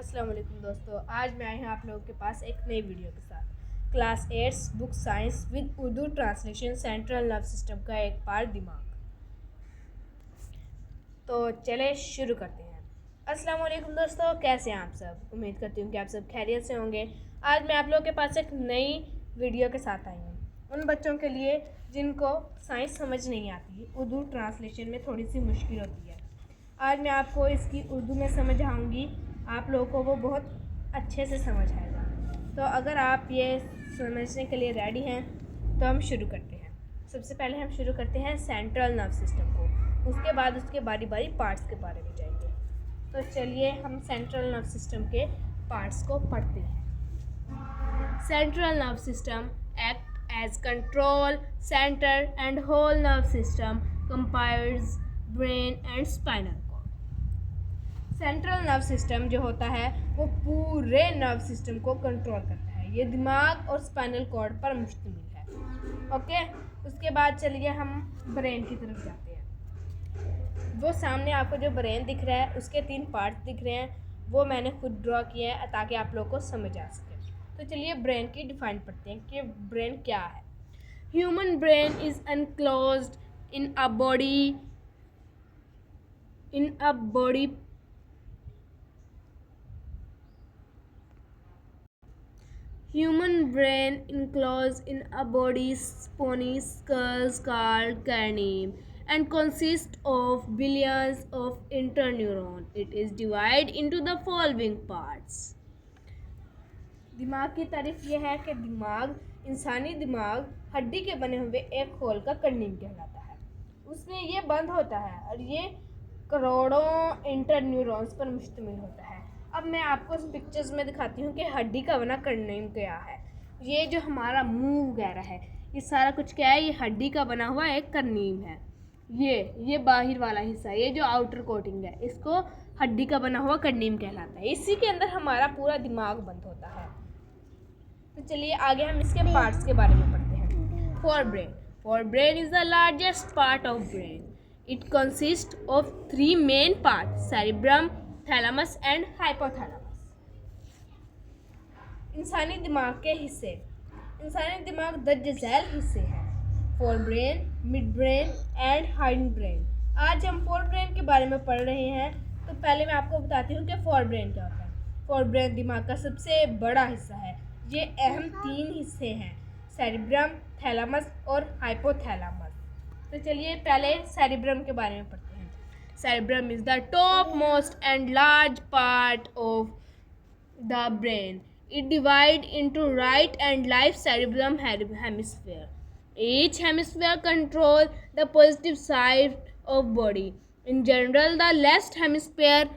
अस्सलाम वालेकुम दोस्तों, आज मैं आई हूँ आप लोगों के पास एक नई वीडियो के साथ। Class 8 book science with Urdu translation central nerve system का एक पार्ट दिमाग। तो चले शुरू करते हैं। अस्सलाम वालेकुम दोस्तों, कैसे हैं आप सब? उम्मीद करती हूँ कि आप सब खैरियत से होंगे। आज मैं आप लोगों के पास एक नई वीडियो के साथ आई हूँ उन बच्चों के लिए जिनको साइंस समझ नहीं आती, उर्दू ट्रांसलेशन में थोड़ी सी मुश्किल होती है। आज मैं आपको इसकी उर्दू में समझाऊंगी, आप लोगों को वो बहुत अच्छे से समझ आएगा। तो अगर आप ये समझने के लिए रेडी हैं तो हम शुरू करते हैं। सबसे पहले हम शुरू करते हैं सेंट्रल नर्व सिस्टम को, उसके बाद उसके बारी बारी पार्ट्स के बारे में जाएंगे। तो चलिए हम सेंट्रल नर्व सिस्टम के पार्ट्स को पढ़ते हैं। Central nerve system act as control center and whole nerve system comprise brain and spinal cord। Central nerve system जो होता है वो पूरे नर्व सिस्टम को कंट्रोल करता है। ये दिमाग और स्पाइनल कॉर्ड पर मुश्तमिल है। ओके, उसके बाद चलिए हम ब्रेन की तरफ जाते हैं। वो सामने आपको जो ब्रेन दिख रहा है उसके 3 पार्ट्स दिख रहे हैं, वो मैंने खुद ड्रॉ किए हैं ताकि आप लोगों को समझ आ सके। तो चलिए ब्रेन की डिफाइन पढ़ते हैं कि ब्रेन क्या है। Human brain is enclosed in a body Human brain enclosed in a body's spiny skull called cranium and consists of billions of interneurons. It is divided into the following parts. दिमाग की तारीफ यह है कि इंसानी दिमाग हड्डी के बने हुए एक खोल का कर्नियम कहलाता है। उसमें ये बंद होता है और ये करोड़ों इंटरन्यूरॉन्स पर मुश्तमिल होता है। अब मैं आपको इस पिक्चर्स में दिखाती हूँ कि हड्डी का बना कर्नियम क्या है। ये जो हमारा मुंह वगैरह है, ये सारा कुछ क्या है? ये हड्डी का बना हुआ एक कर्नियम है। ये बाहर वाला हिस्सा, ये जो आउटर कोटिंग है, इसको हड्डी का बना हुआ कर्नियम कहलाता है। इसी के अंदर हमारा पूरा दिमाग बंद होता है। तो चलिए आगे हम इसके पार्ट्स के बारे में पढ़ते हैं। Forebrain is the largest part of brain. It consist of 3 main part, cerebrum, thalamus and hypothalamus. इंसानी दिमाग के हिस्से। इंसानी दिमाग दर्जैल हिस्से हैं, forebrain, mid brain and hind brain. आज हम फोरब्रेन के बारे में पढ़ रहे हैं। तो पहले मैं आपको बताती हूँ कि फोरब्रेन क्या होता है। फोरब्रेन दिमाग का सबसे बड़ा हिस्सा है। ये अहम 3 हिस्से हैं, सेरिब्रम, थैलेमस और हाइपोथैलेमस। तो चलिए पहले सेरिब्रम के बारे में पढ़ते हैं। Cerebrum is the top most and large part of the brain. It divides into right and left cerebellum hemisphere. Each hemisphere controls the positive side of body. In general, the left hemisphere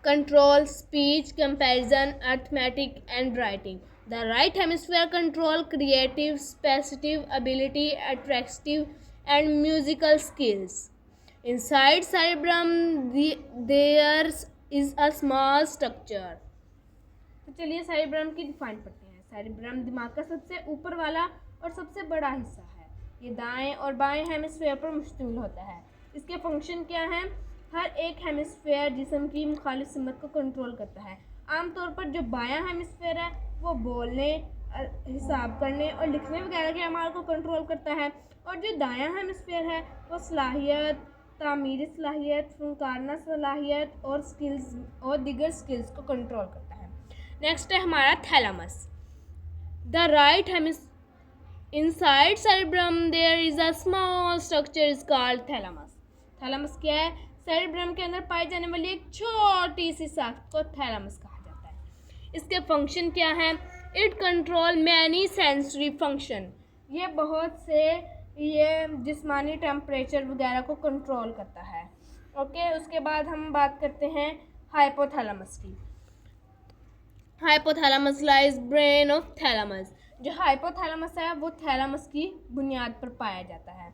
controls speech, comparison, arithmetic, and writing. The right hemisphere controls creative, specific ability, attractive, and musical skills. Inside cerebrum, there is a small structure. तो चलिए cerebrum की define पढ़ते हैं। Cerebrum दिमाग का सबसे ऊपर वाला और सबसे बड़ा हिस्सा है। ये दाएं और बाएं हेमिस्फीयर पर मुश्तमिल होता है। इसके फंक्शन क्या हैं? हर एक हेमिस्फीयर जिस्म की मुखालिफ सिमत को कंट्रोल करता है। आमतौर पर जो बायां हेमिस्फीयर है वो बोलने, हिसाब करने और लिखने वगैरह के अमाल को कंट्रोल करता है, और जो दायां हेमिस्फीयर है वो सलाहियत, तामीरी सलाहियत, फनकारना सलाहियत और स्किल्स और दीगर स्किल्स को कंट्रोल करता है। नेक्स्ट है हमारा thalamus. The right hemisphere inside cerebrum there is a small structure is called thalamus. Thalamus क्या है? सेरिब्रम के अंदर पाई जाने वाली एक छोटी सी साख्त को थैलेमस कहा जाता है। इसके फंक्शन क्या हैं? It control many sensory function. ये बहुत से जिस्मानी टेम्परेचर वगैरह को कंट्रोल करता है। ओके, उसके बाद हम बात करते हैं हाइपोथैलेमस की। Hypothalamus lies brain of thalamus. जो हाइपोथैलेमस है वो थैलेमस की बुनियाद पर पाया जाता है।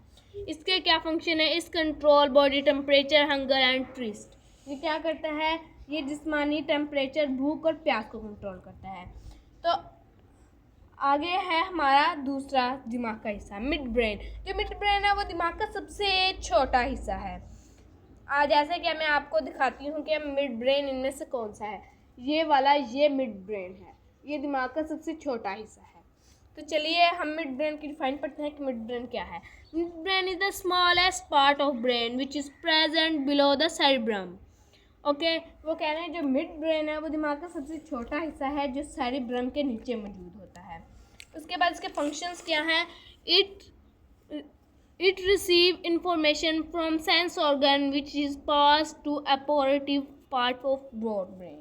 इसके क्या फंक्शन है? इस control body temperature, hunger and thrust. ये क्या करता है? ये जिस्मानी टेम्परेचर, भूख और प्यास को कंट्रोल करता है। तो आगे है हमारा दूसरा दिमाग का हिस्सा, मिड ब्रेन। जो मिड ब्रेन है वो दिमाग का सबसे छोटा हिस्सा है। आज जैसे कि मैं आपको दिखाती हूँ कि मिड ब्रेन इनमें से कौन सा है। ये वाला ये मिड ब्रेन है, ये दिमाग का सबसे छोटा हिस्सा है। तो चलिए हम मिड ब्रेन की डिफाइन पढ़ते हैं कि मिड ब्रेन क्या है। Mid brain is the smallest part of brain which is present below the cerebrum. Okay, वो कह रहे हैं जो मिड ब्रेन है वो दिमाग का सबसे छोटा हिस्सा है जो सेरिब्रम के नीचे मौजूद होता है। उसके बाद इसके फंक्शंस क्या हैं। It receive information from sense organ which is passed to apparative part of broad brain।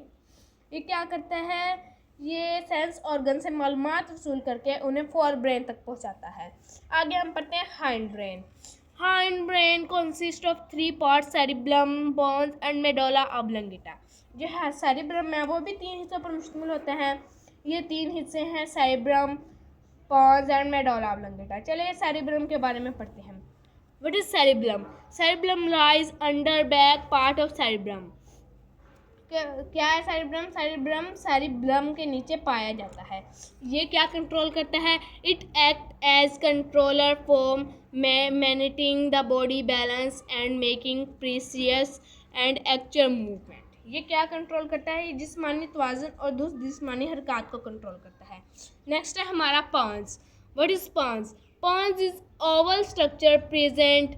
ये क्या करता है, ये सेंस ऑर्गन से मालूमात वसूल करके उन्हें फोर ब्रेन तक पहुंचाता है। आगे हम पढ़ते हैं hind brain. Hind brain consist of 3 parts, cerebrum, pons and medulla oblongata. जो है सेरिब्रम है वो भी 3 हिस्सों पर मुश्तमिल होते हैं। ये 3 हिस्से हैं, cerebrum, pons and medulla oblongata. चलिए सेरिब्रम के बारे में पढ़ते हैं। What is cerebrum? Cerebrum lies under back part of cerebrum. क्या है सेरिब्रम? सेरिब्रम के नीचे पाया जाता है। ये क्या कंट्रोल करता है? It act as controller for managing the body balance and making precise and actual movement. ये क्या कंट्रोल करता है? ये जिस्मानी तवाज़ुन और दूसरी जिस्मानी हरकत को कंट्रोल करता है। नेक्स्ट है हमारा pons. What is pons? Pons is oval structure present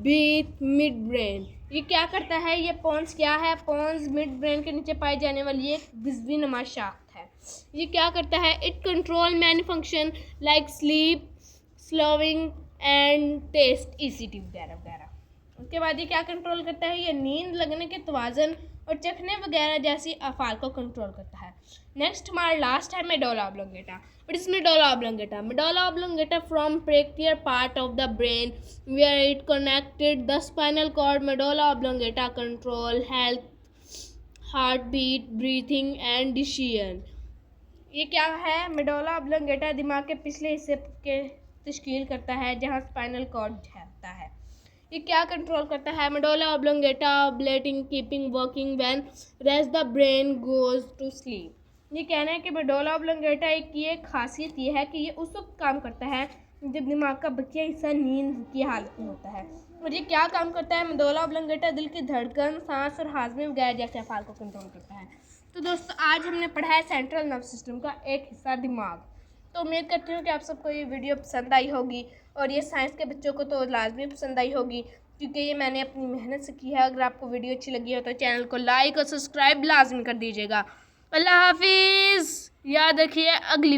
with mid brain. ये क्या करता है? ये पोन्स क्या है? पोन्स मिड ब्रेन के नीचे पाई जाने वाली एक बिजली नुमा शाफ्ट है। ये क्या करता है? It control many function like sleep, slowing and taste, ECT वगैरह वगैरह। उसके बाद ये क्या कंट्रोल करता है? ये नींद लगने के तवाज़ुन और चखने वगैरह जैसी अफ़ाल को कंट्रोल करता है। नेक्स्ट हमारा लास्ट है medulla oblongata. What is medulla oblongata? Medulla oblongata from peripheral part of the brain where it connected the spinal cord. Medulla oblongata control health, heartbeat, breathing and decision। ये क्या है? Medulla oblongata दिमाग के पिछले हिस्से के तश्कील करता है जहाँ स्पाइनल कॉर्ड होता है। ये क्या कंट्रोल करता है? Medulla oblongata breathing keeping working when rest the brain goes to sleep. ये कहना है कि मेडुला ऑब्लंगेटा की खासियत ये है कि ये उस वक्त काम करता है जब दिमाग का बकिया हिस्सा नींद की हालत में होता है। और ये क्या काम करता है? मेडुला ऑब्लंगेटा दिल की धड़कन, सांस और हाजमे वगैरह जैसे अफ़ाल को कंट्रोल करता है। तो दोस्तों आज हमने पढ़ा है सेंट्रल नर्वस सिस्टम का एक हिस्सा दिमाग। तो उम्मीद करती हूँ कि आप सबको ये वीडियो पसंद आई होगी और ये साइंस के बच्चों को तो लाजमी पसंद आई होगी क्योंकि ये मैंने अपनी मेहनत से की है। अगर आपको वीडियो अच्छी लगी हो तो चैनल को लाइक और सब्सक्राइब लाजमी कर दीजिएगा। अल्लाह हाफिज़। याद रखिए अगली